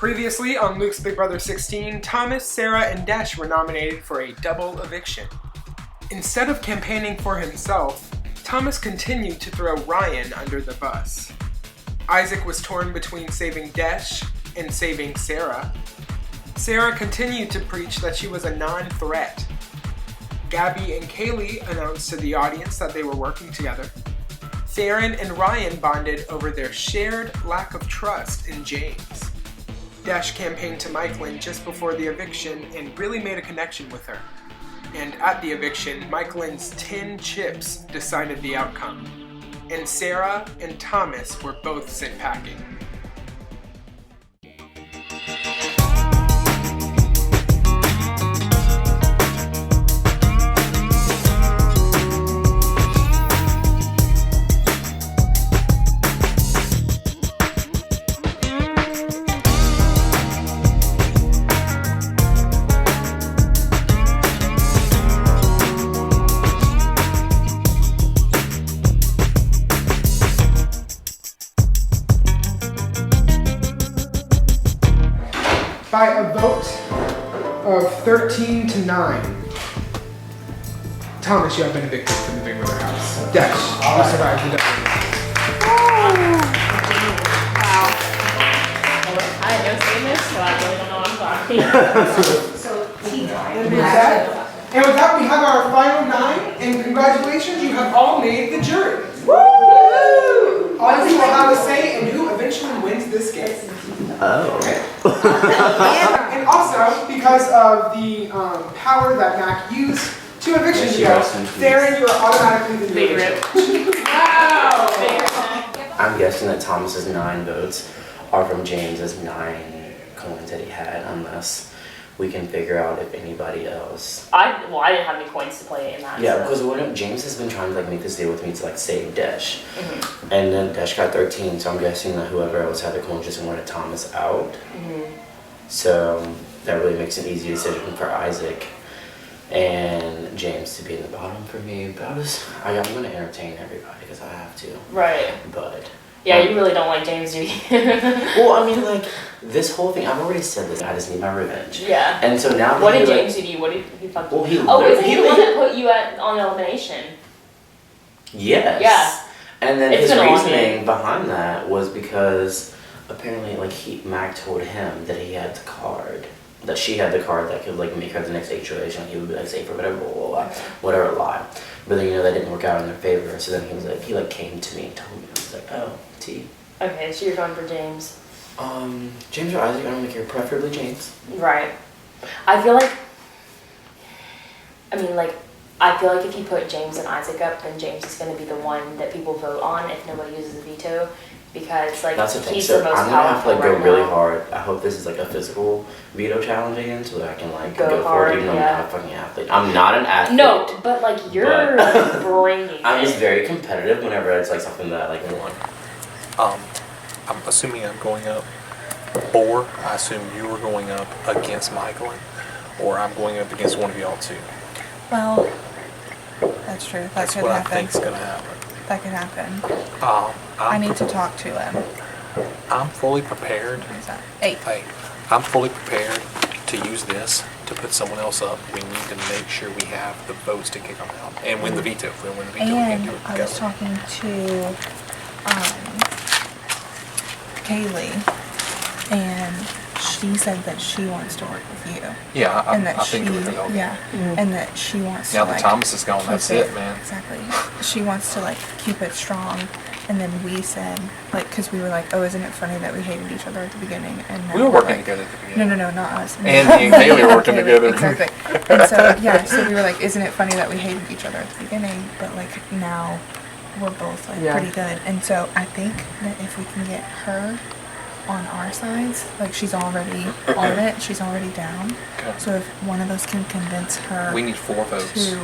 Previously on Luke's Big Brother 16, Thomas, Sarah, and Desh were nominated for a double eviction. Instead of campaigning for himself, Thomas continued to throw Ryan under the bus. Isaac was torn between saving Desh and saving Sarah. Sarah continued to preach that she was a non-threat. Gabby and Kaylee announced to the audience that they were working together. Therron and Ryan bonded over their shared lack of trust in James. Desh campaigned to Michaelin just before the eviction and really made a connection with her. And at the eviction, Michaelin's 10 chips decided the outcome. And Sarah and Thomas were both sit packing. By a vote of 13 to 9. Thomas, you have been evicted from the Big Brother house. Desh, you survived the double. Wow. I had no famous, so I really don't know what I'm talking. So, And with that, we have our final 9, and congratulations, you have all made the jury. Woo! All of you will have a say in who eventually wins this game. Oh. Okay. And also, because of the power that Mack used to eviction you, Therron, you are automatically the new eviction. Wow! I'm guessing that Thomas's 9 votes are from James's 9 coins that he had, unless we can figure out if anybody else. I didn't have any coins to play in that. Yeah, so. because James has been trying to make this deal with me to save Desh, and then Desh got 13, so I'm guessing that whoever else had the coins just wanted Thomas out. So that really makes an easy decision for Isaac and James to be in the bottom for me. But I'm gonna entertain everybody because I have to. Right. But. Yeah, you really don't like James, do you? Well, I mean, this whole thing, I've already said this, I just need my revenge. Yeah. And so now what did James do to you? What did he fuck you? Well, he isn't he the one that put you on elimination? Yes. Yeah. And then It's his been a long reasoning game. behind that was because apparently, Mack told him that he had the card, that she had the card that could, make her the next situation. He would be safe or whatever, blah, blah, blah, whatever lie. But then, that didn't work out in their favor. So then he came to me and told me. I was like, oh, T. Okay, so you're going for James. James or Isaac, I don't really care. Preferably James. Right. I feel like if you put James and Isaac up, then James is going to be the one that people vote on if nobody uses a veto. Because, that's the thing. he's So the most I'm going to have to, powerful go right really now. hard. I hope this is, a physical veto challenge again so that I can, Go for hard, it, even though yeah. I'm not a fucking athlete. I'm not an athlete. No, but, you're bringing I'm it. just very competitive whenever it's, something that I want. I'm assuming I'm going up, or I assume you are going up against Michaelin, or I'm going up against one of y'all too. Well, that's true. That That's could what happen. I think's gonna happen. That could happen. I need to talk to him. I'm fully prepared. What is that? 8. Hey, I'm fully prepared to use this to put someone else up. We need to make sure we have the votes to kick them out and win the veto. If we don't win the veto, we can't And do it. I was talking to Kaylee, and she said that she wants to work with you. Yeah, I And that think it would help. and that she wants Now to that Thomas is gone, keep that's it, man. Exactly. She wants to keep it strong. And then we said, because we were oh, isn't it funny that we hated each other at the beginning? And now We were we're working together at the beginning. No, not us. And me and Kaylee were working together. Exactly. And so we were isn't it funny that we hated each other at the beginning, but now we're both pretty good. And so I think that if we can get her on our sides, she's already on it, she's already down. Okay. So if one of us can convince her We need 4 votes. to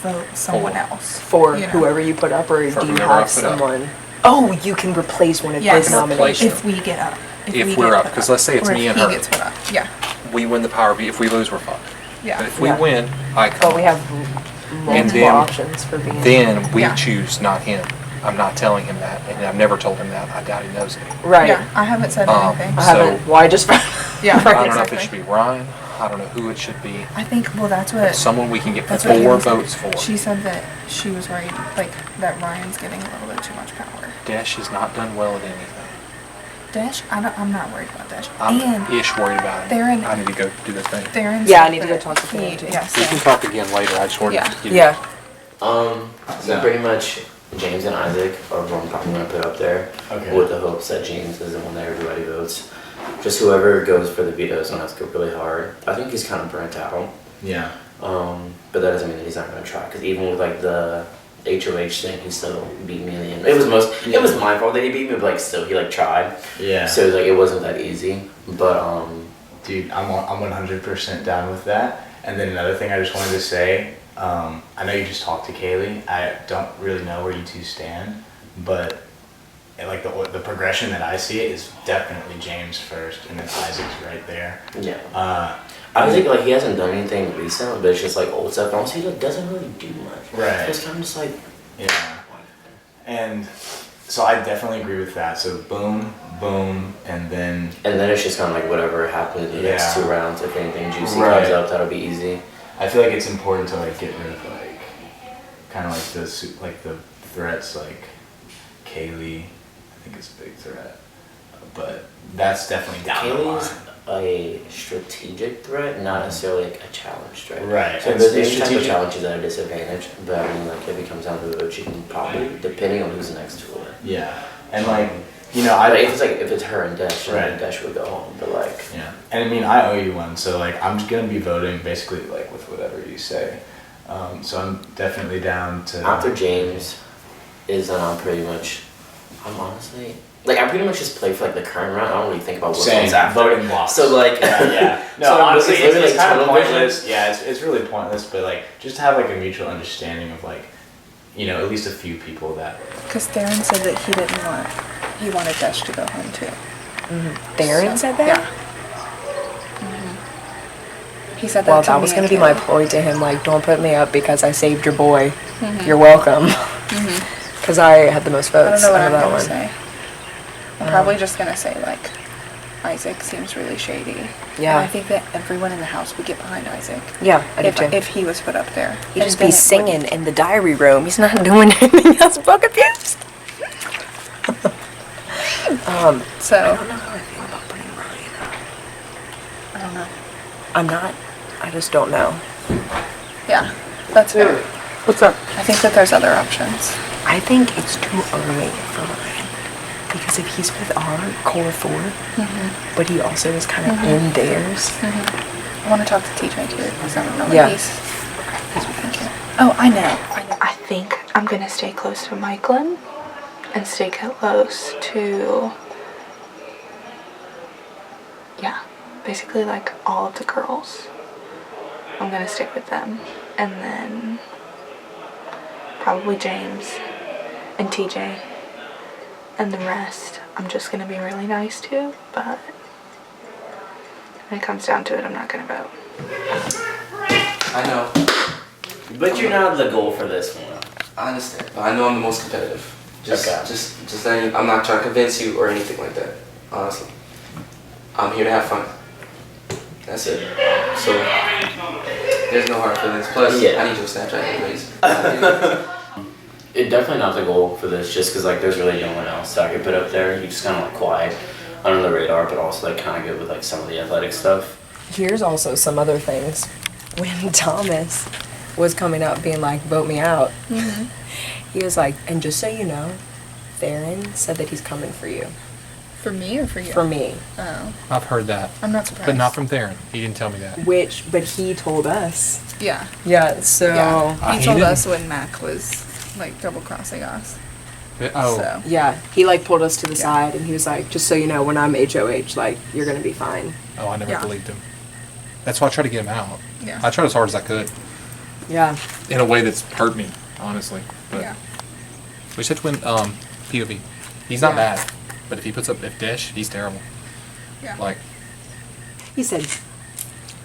vote someone else. For whoever you put up, or For do you whoever I have put up. someone? Oh, you can replace one of his nominations. If we get up. If we're up, because let's say it's or me if and he her. gets put up. Yeah. We win the power beat. If we lose, we're fucked. Yeah. But if we Yeah. win, I But come. we have multiple then- options for being. Then we Yeah. choose, not him. I'm not telling him that, and I've never told him that. I doubt he knows it. Right. Yeah, I haven't said anything. I haven't. Well, I just. Yeah, I don't know if exactly. it should be Ryan. I don't know who it should be. I think, well, that's what... Someone we can get That's what 4 Haley said. votes for. She said that she was worried, like, that Ryan's getting a little bit too much power. Dash has not done well at anything. Dash, I'm not worried about Dash. I'm And ish worried about him. Therron- I need to go do this thing. Therron Yeah, I said need to go that talk to Therron, he- too. Yeah, We can so, talk again later. I just wanted Yeah. to give you... Yeah. So pretty much James and Isaac are what I'm probably gonna put up there, with the hopes that James is the one that everybody votes. Just whoever goes for the veto is gonna have to go really hard. I think he's kind of burnt out. Yeah. But that doesn't mean that he's not gonna try. Because even with like the HOH thing, he still beat me in the end. It was my fault that he beat me, but like still he like tried. Yeah. So like it wasn't that easy. But Dude, I'm 100% down with that. And then another thing I just wanted to say, I know you just talked to Kaylee. I don't really know where you two stand, but like the progression that I see it is definitely James first, and then Isaac's right there. yeah. I I think like he hasn't done anything recent, but it's just like old stuff. And also he like, doesn't really do much. Right. So it's kind of just like Yeah. And so I definitely agree with that. So boom, boom, and then And then it's just kind of like whatever happens in the next Yeah. 2 rounds. If anything juicy Right. comes up, that'll be easy. I feel like it's important to like get rid of like kind of like the threats like Kaylee. I think it's a big threat, but that's definitely down the Kaylee's line. a strategic threat, not necessarily like a challenge threat. Right. So And there's it's any type of strategic- challenge is at a disadvantage, but I mean like if it comes down to it, she can probably, depending on who's next to her. Yeah, and like you know, I If it's her and Dash, Right. then Dash would go home. But like yeah, and I mean I owe you one, so like I'm just gonna be voting basically like with whatever you say. So I'm definitely down to. after James is then I'm pretty much just play for like the current round. I don't really think about what Same, comes after. voting blocks. So like Yeah. No, so honestly, it's it's literally like kind of tunnel vision. pointless. Yeah, it's really pointless, but like just to have like a mutual understanding of like, you know, at least a few people that. because Therron said that he wanted Dash to go home too. Therron So, said that? Yeah. He said that Well, to that me was and going to be my Kaylee. ploy to him. Like, don't put me up because I saved your boy. You're welcome. Because I had the most I don't votes know what out I'm of that gonna one. say. I'm probably just gonna say like, Isaac seems really shady. Yeah. And I think that everyone in the house would get behind Isaac. Yeah, I do too. If he was put up there. He'd And just then be it singing wouldn't- in the diary room. He's not doing anything else but confused. I So, don't know how I feel about putting Ryan up. I don't know. I'm not. I just don't know. Yeah, that's fair. What's up? I think that there's other options. I think it's too early for Ryan. Because if he's with our core 4, but he also is kind of in theirs. I want to talk to TJ too, because I don't know what Yeah. he's thinking. Oh, I know. I think I'm going to stay close to Michaelin and stay close to, yeah, basically like all of the girls. I'm going to stick with them. And then probably James and TJ. And the rest, I'm just going to be really nice to, but when it comes down to it, I'm not going to vote. I know. But you're not the goal for this one. I understand. But I know I'm the most competitive. Just letting you, I'm not trying to convince you or anything like that. Honestly. I'm here to have fun. That's it. So, there's no hard feelings. Plus, Yeah. I need your Snapchat anyways. It definitely not the goal for this, just because like there's really no one else that I could put up there. You just kind of like quiet, under the radar, but also like kind of good with like some of the athletic stuff. Here's also some other things. When Thomas was coming up being like, vote me out, he was like, and just so you know, Therron said that he's coming for you. For me or for you? For me. Oh, I've heard that. I'm not surprised. But not from Therron. He didn't tell me that. But he told us. Yeah. Yeah, so. Yeah. He he told didn't- us when Mack was like double crossing us. Oh, So. Yeah, he like pulled us to the side and he was like, just so you know, when I'm HOH, like, you're gonna be fine. oh, I never Yeah. believed him. That's why I tried to get him out. Yeah. I tried as hard as I could Yeah. in a way that's hurt me, honestly. But Yeah. we just have to win POV. He's not Yeah. bad, but if he puts up if Dash, he's terrible. Yeah. Like, He said,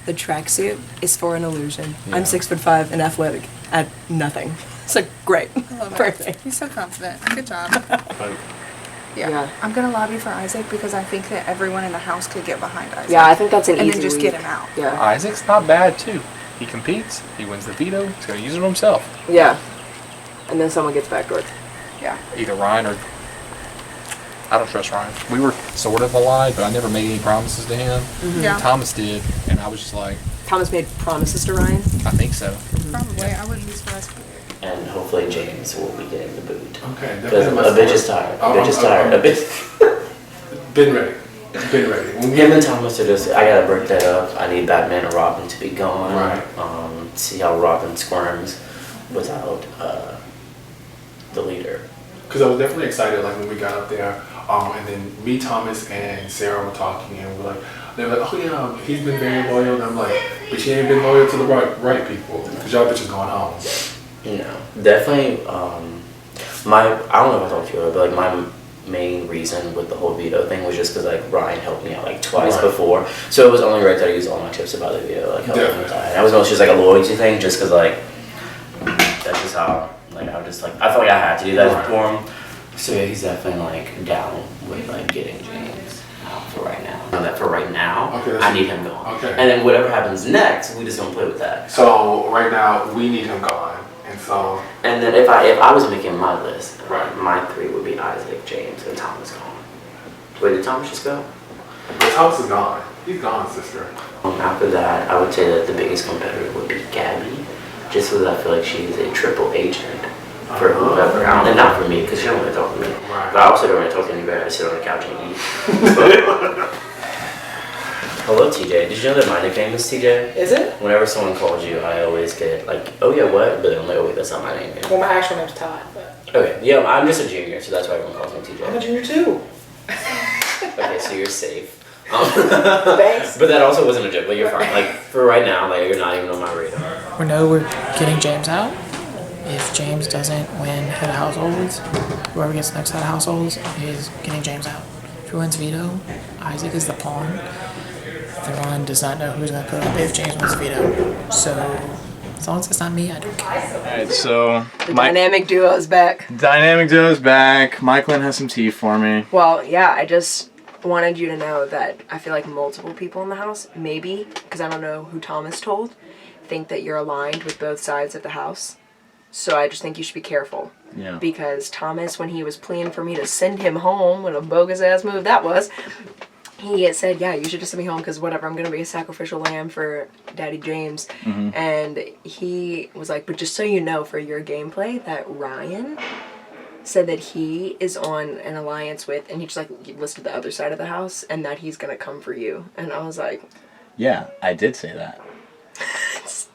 the tracksuit is for an illusion. Yeah. I'm 6'5" and athletic at nothing. It's like, great. I love it. Perfect. He's so confident. Good job. But Yeah. I'm gonna lobby for Isaac because I think that everyone in the house could get behind Isaac. Yeah, I think that's an and easy then just week. get him out. Yeah. Isaac's not bad too. He competes. He wins the veto. He's gonna use it himself. Yeah. And then someone gets backdoored. Yeah. Either Ryan or I don't trust Ryan. We were sort of allied, but I never made any promises to him. Yeah. Thomas did, and I was just like, Thomas made promises to Ryan. I think so. Probably. I wouldn't be surprised. And hopefully James will be getting the boot. Okay, Because a bitch is tired. A bitch is tired. A bitch. Been ready. Been ready. Him and Thomas are just, I gotta break that up. I need Batman and Robin to be gone. Right. See how Robin squirms without the leader. Because I was definitely excited, like when we got up there, and then me, Thomas, and Sarah were talking, and we're like, they were like, oh yeah, he's been very loyal, and I'm like, but he ain't been loyal to the right people, because y'all bitches going home. No, definitely. I don't know if I talked to you, but like my main reason with the whole veto thing was just because like Ryan helped me out like twice before, so it was only right that I used all my chips about the veto, like helping him with that. And that was mostly just like a loyalty thing, just because like that's just how like I was just like I felt like I had to do that for him. So yeah, he's definitely like down with like getting James out for right now. Know that for right now, Okay, I need him gone. Okay. And then whatever happens next, we just gonna play with that. So right now we need him gone, and so And then if I was making my list, Right. my 3 would be Isaac, James, and Thomas gone. Wait, did Thomas just go? but Thomas is gone. He's gone, sister. After that, I would say that the biggest competitor would be Gabby, just because I feel like she's a triple agent for whoever. And not for me, because she don't really talk to me. Right. But I also don't really talk to anybody. I sit on the couch and eat. But, hello, TJ. Did you know that my nickname is TJ? Is it? Whenever someone calls you, I always get like, oh yeah, what? But then I'm like, oh wait, that's not my name. Well, my actual name's Todd, but Okay, yeah, I'm just a junior, so that's why everyone calls me TJ. I'm a junior too. Okay, so you're safe. Thanks. But that also wasn't a joke, but you're fine. Like, for right now, like, you're not even on my radar. We know we're getting James out. If James doesn't win head of households, whoever gets next head of households is getting James out. If he wins veto, Isaac is the pawn. Therron does not know who's going to put up if James wins veto. So, as long as it's not me, I don't care. Alright, so The dynamic duo is back. dynamic duo's back. Michaelin has some tea for me. Well, yeah, I just wanted you to know that I feel like multiple people in the house, maybe, because I don't know who Thomas told, think that you're aligned with both sides of the house. So I just think you should be careful. Yeah. Because Thomas, when he was pleading for me to send him home, what a bogus ass move that was, he had said, yeah, you should just send me home because whatever, I'm going to be a sacrificial lamb for Daddy James. And he was like, but just so you know for your gameplay, that Ryan said that he is on an alliance with, and he just like listed the other side of the house, and that he's going to come for you. And I was like, Yeah, I did say that.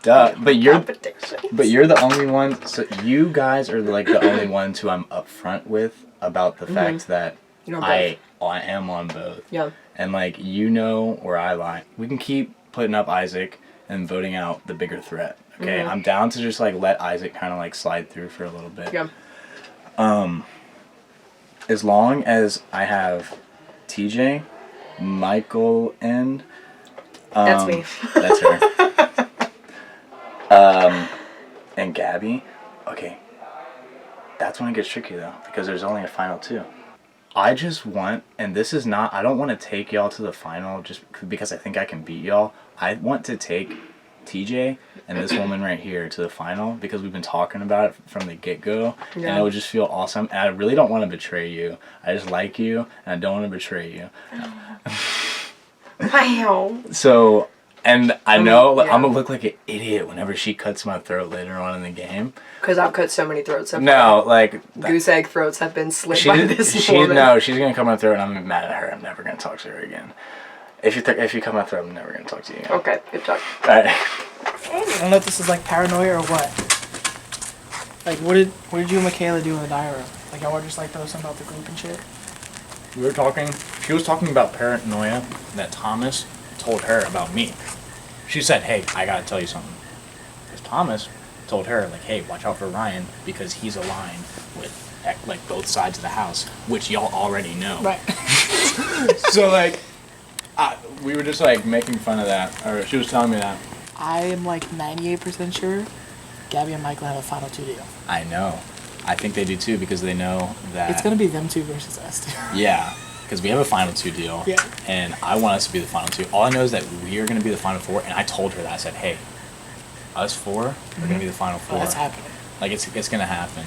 Duh. But you're the only one. So you guys are like the only ones who I'm upfront with about the fact that You're on I am on both. yeah. And like you know where I lie. We can keep putting up Isaac and voting out the bigger threat. Okay, I'm down to just like let Isaac kind of like slide through for a little bit. Yeah. As long as I have TJ, Michael, and That's me. That's her. And Gabby. Okay. That's when it gets tricky though, because there's only a final 2. I just want, and this is not, I don't want to take y'all to the final just because I think I can beat y'all. I want to take TJ and this woman right here to the final because we've been talking about it from the get-go, and it would just feel awesome. And I really don't want to betray you. I just like you, and I don't want to betray you. Wow. So, and I know yeah. I'm gonna look like an idiot whenever she cuts my throat later on in the game. Because I've cut so many throats so far. No, like Goose egg throats have been slit by this woman. No, she's gonna cut my throat, and I'm mad at her. I'm never gonna talk to her again. If you cut my throat, I'm never gonna talk to you again. Okay, good talk. Alright. I don't know if this is like paranoia or what. Like, what did you and Michaela do in the diary room? Like, y'all were just like throw something about the group and shit? We were talking. She was talking about paranoia that Thomas told her about me. She said, "Hey, I gotta tell you something." Because Thomas told her, like, "Hey, watch out for Ryan because he's aligned with like both sides of the house," which y'all already know. Right. So like, we were just like making fun of that, or she was telling me that. I am like 98% sure Gabby and Michael have a final 2 deal. I know. I think they do too because they know that It's gonna be them 2 versus us 2. Yeah, because we have a final 2 deal. Yeah. And I want us to be the final 2. All I know is that we are going to be the final 4, and I told her that. I said, hey, us 4 are going to be the final 4. Oh, that's happening. Like, it's going to happen.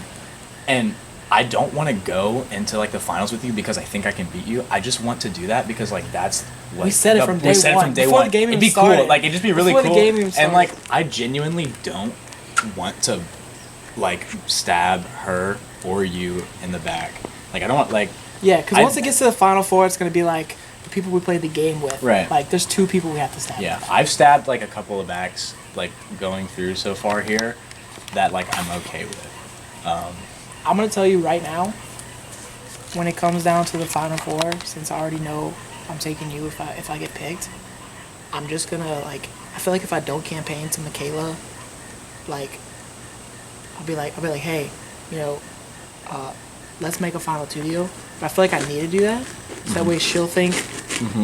And I don't want to go into, like, the finals with you because I think I can beat you. I just want to do that because, like, that's what... We said it from day one. Before the game even It'd be started. cool. Like, it'd just be really Before cool. the game even started. And, like, I genuinely don't want to, like, stab her or you in the back. Like, I don't want, like... Yeah, because once it gets to the final 4, it's going to be, like, the people we played the game with. Right. Like, there's 2 people we have to stab. Yeah, I've stabbed, like, a couple of backs, like, going through so far here that, like, I'm okay with. I'm going to tell you right now, when it comes down to the final 4, since I already know I'm taking you if I get picked, I'm just going to, like, I feel like if I don't campaign to Michaela, like, I'll be like, hey, you know, let's make a final 2 deal. But I feel like I need to do that. So that way she'll think,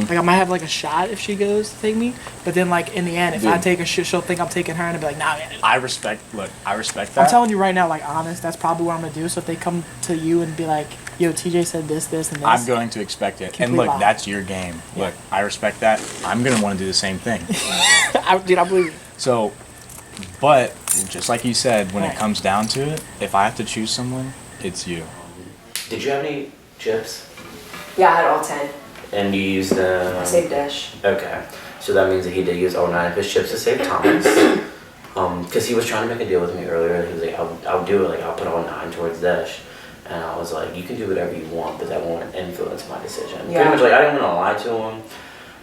like, I might have, like, a shot if she goes to take me. But then, like, in the end, if I take a shit, she'll think I'm taking her and I'll be like, nah, man. I respect that. I'm telling you right now, like, honest, that's probably what I'm going to do. So if they come to you and be like, yo, TJ said this, and this. I'm going to expect it. And look, that's your game. Yeah. Look, I respect that. I'm going to want to do the same thing. Dude, I believe it. So, but, just like you said, when it comes down to it, if I have to choose someone, it's you. Did you have any chips? Yeah, I had all 10. And you used the... I saved Dash. Okay. So that means that he did use all 9 of his chips to save Thomas. Because he was trying to make a deal with me earlier. He was like, I'll do it. Like, I'll put all 9 towards Dash. And I was like, you can do whatever you want, but that won't influence my decision. Yeah. Pretty much, like, I didn't want to lie to him,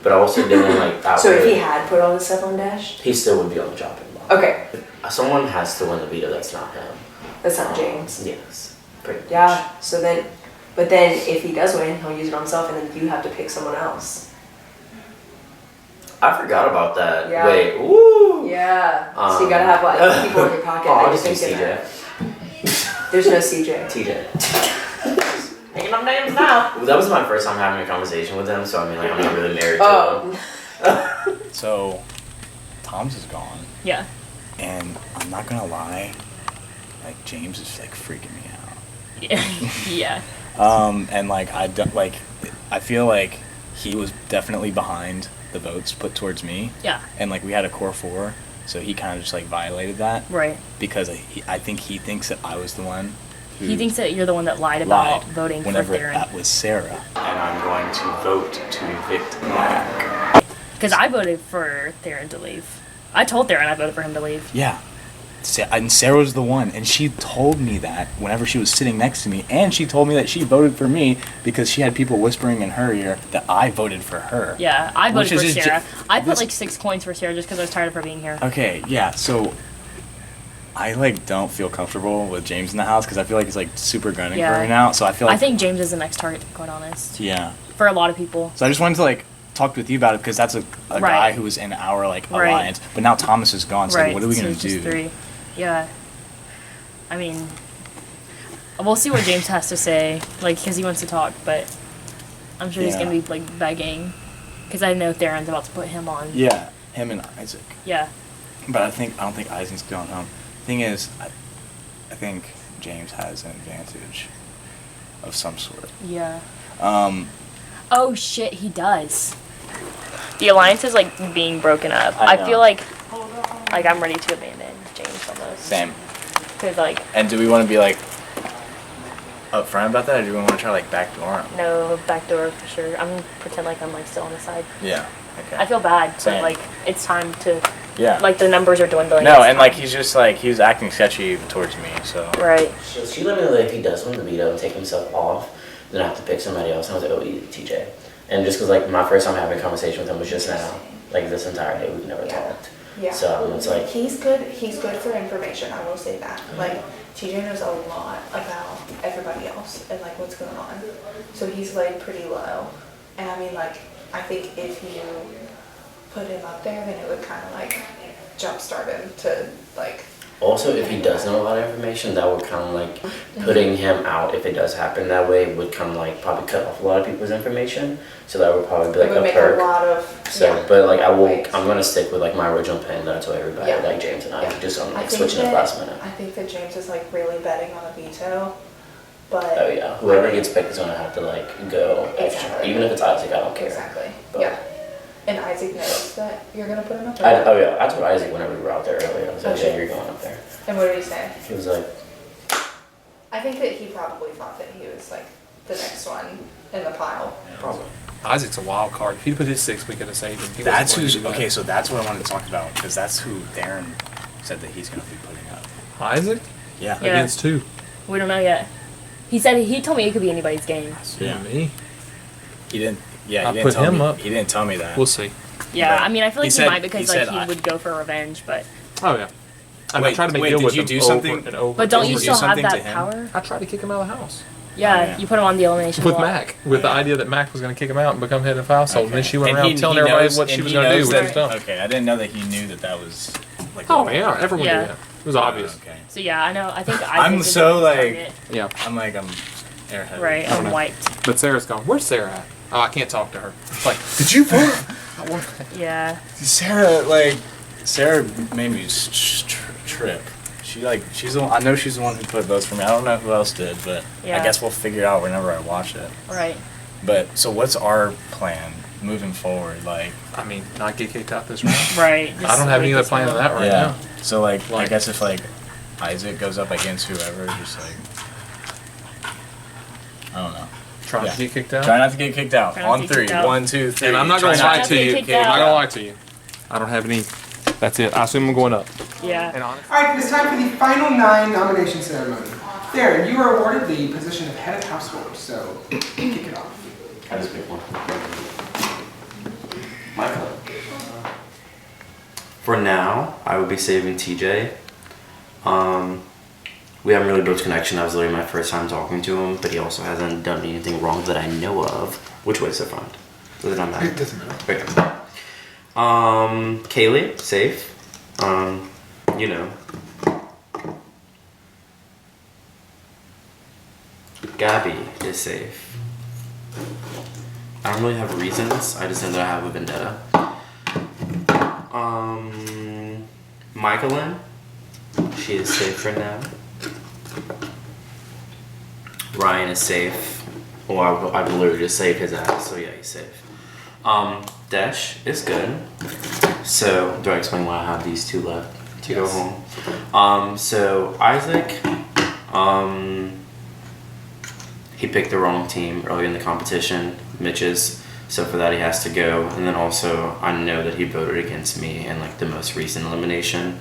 but I also didn't, like... So if he had put all this stuff on Dash? He still would be on the chopping block. Okay. Someone has to win the veto that's not him. That's not James? Yes. Pretty much. Yeah, so then... But then, if he does win, he'll use it on himself, and then you have to pick someone else. I forgot about that. Yeah. Wait, woo! Yeah. So you gotta have, like, people in your pocket. Oh, that I'll you just use think CJ. There's no CJ. TJ. Making up names now. Well, that was my first time having a conversation with him, so I mean, like, I'm not really married to him. So, Tom's is gone. Yeah. And I'm not gonna lie, like, James is, like, freaking me out. Yeah. And like I feel like he was definitely behind the votes put towards me. Yeah. And like we had a core 4, so he kind of just like violated that. Right. Because I think he thinks that I was the one. He thinks that you're the one that lied about voting for Therron. That was Sarah. And I'm going to vote to evict Mack. Because I voted for Therron to leave. I told Therron I voted for him to leave. Yeah. And Sarah was the one, and she told me that whenever she was sitting next to me, and she told me that she voted for me because she had people whispering in her ear that I voted for her. Yeah, I voted for Sarah. I put like 6 coins for Sarah just because I was tired of her being here. Okay, yeah, so I like don't feel comfortable with James in the house because I feel like he's like super gunning for me now. So I feel like I think James is the next target, to be quite honest. Yeah. For a lot of people. So I just wanted to like talk with you about it because that's a guy who was in our like alliance, but now Thomas is gone. So like, what are we gonna do? Just 3. Yeah. I mean, we'll see what James has to say, like, because he wants to talk, but I'm sure he's going to be, like, begging, because I know Therron's about to put him on. Yeah, him and Isaac. Yeah. But I don't think Isaac's going home. Thing is, I think James has an advantage of some sort. Yeah. Oh, shit, he does. The alliance is, like, being broken up. I feel like I'm ready to abandon James almost. Same. Cause like. And do we want to be like upfront about that, or do we want to try like backdoor him? No, backdoor for sure. I'm gonna pretend like I'm like still on the side. Yeah. Okay. I feel bad, Same. but like it's time to. Yeah. Like the numbers are dwindling. No, and like he's just like he was acting sketchy towards me, so. Right. So she let me know that if he does win the veto and take himself off, then I have to pick somebody else. And I was like, oh, TJ. And just because like my first time having a conversation with him was just now, like this entire day we've never talked. Yeah. So it's like he's good for information, I will say that. Like TJ knows a lot about everybody else and like what's going on. So he's like pretty low. And I mean like I think if you put him up there then it would kinda like jumpstart him to like Also, if he does know a lot of information, that would kind of like putting him out, if it does happen that way, would kind of like probably cut off a lot of people's information. So that would probably be like It would a make perk. a lot of. So, but like I'm gonna stick with like my original plan that I told everybody, Yeah. like James and I, Yeah. just on I like think switching that- up last minute. I think that James is like really betting on a veto, but. Oh yeah, whoever gets picked is gonna have to like go extra, Exactly. even if it's Isaac, I don't care. Exactly. But- Yeah. And Isaac knows that you're gonna put him up Oh there. yeah, I told Isaac whenever we were out there earlier, I was like, Okay. yeah, you're going up there. And what did he say? He was like, I think that he probably thought that he was like the next one in the pile. probably. Isaac's a wild card. If he put his 6, we could have saved him. He That's wasn't who's going to do okay. that. So that's what I wanted to talk about because that's who Therron said that he's gonna be putting up. Isaac Yeah. Yeah. against 2. We don't know yet. He told me it could be anybody's game. Yeah. Me. He didn't. Yeah. I He didn't put tell him me. up. He didn't tell me that. We'll see. Yeah, But I mean, I feel he like he, said- might because he like said he I- would go for revenge, but Oh yeah. And I Wait, tried to make wait, deal did with you him do over something- and over. but don't and you over. still have something to that him? power? I tried to kick him out of the house Yeah, yeah. you put him on the elimination with block. Mack, with the idea that Mack was going to kick him out and become head of household, and then she went And around he- telling he everybody knows- what she and was he going to do, knows which that- was dumb. Okay, I didn't know that he knew that was like. Oh the yeah, goal. everyone Yeah. did that. It was obvious. Okay. So yeah, I know. I think I'm Isaac is so, the like- target. Yeah. I'm airhead. Right, I don't I'm know. wiped. But Sarah's gone. Where's Sarah at? Oh, I can't talk to her. It's like, did you vote? Yeah. Sarah made me trip. She's the one, I know she's the one who put votes for me. I don't know who else did, but Yeah. I guess we'll figure it out whenever I watch it. Right. But so what's our plan moving forward? Like, I mean, not get kicked out this round. Right. I don't have any other plan than that right now. So like, I Like- guess if like Isaac goes up against whoever, just like, I don't know. Trying Yeah. to get kicked out. Try not to get kicked out. Try not to On get 3. kicked out. 1, 2, 3. And I'm not Try going to lie not to to you. get I'm kicked not out. going to lie to you. I don't have any. That's it. I assume I'm going up. Yeah. And honestly, Alright, it's time for the final 9 nomination ceremony. Therron, you are awarded the position of head of household, so kick it off. I just pick one. Michael. For now, I would be saving TJ. We haven't really built connection. That was literally my first time talking to him, but he also hasn't done anything wrong that I know of. Which way is the front? Does it not matter? It doesn't matter. Okay. Kaylee, safe. You know. Gabby is safe. I don't really have reasons. I just know that I have a vendetta. Michaelin, she is safe for now. Ryan is safe. Well, I literally just saved his ass, so yeah, he's safe. Dash is good. So, do I explain why I have these 2 left to go home? So Isaac, he picked the wrong team early in the competition, Mitch's. So for that he has to go. And then also I know that he voted against me in like the most recent elimination.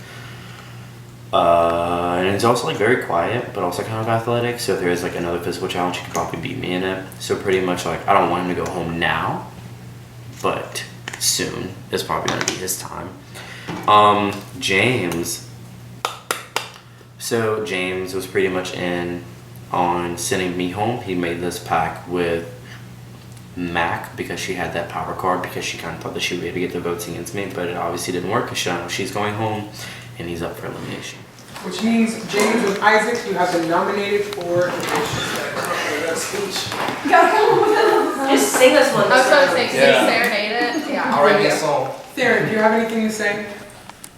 And he's also like very quiet, but also kind of athletic. So if there is like another physical challenge, he could probably beat me in it. So pretty much like I don't want him to go home now, but soon is probably gonna be his time. James. So James was pretty much in on sending me home. He made this pact with Mack because she had that power card because she kind of thought that she would be able to get the votes against me, but it obviously didn't work because she's going home and he's up for elimination. Which means James and Isaac, you have been nominated for speech. Just sing us one. I was about to say, can Yeah. you serenade it? Yeah. I'll write me a song. Therron, do you have anything to say?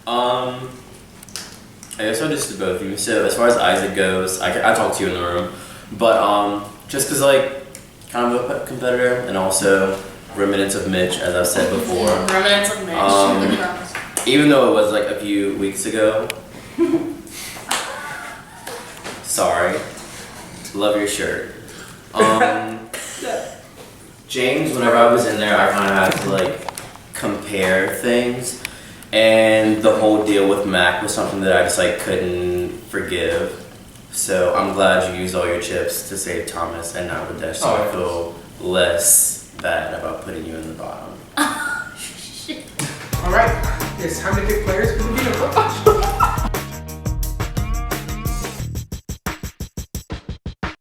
I guess I'll just do both of you. So as far as Isaac goes, I talked to you in the room, but just cause like kind of a competitor and also remnants of Mitch, as I've said before. Remnants of Mitch. Even though it was like a few weeks ago. Sorry. Love your shirt. James, whenever I was in there, I kind of had to like compare things, and the whole deal with Mack was something that I just like couldn't forgive. So I'm glad you used all your chips to save Thomas and not Radesh, so I feel less bad about putting you in the bottom. Alright, it's time to pick players for the veto coach.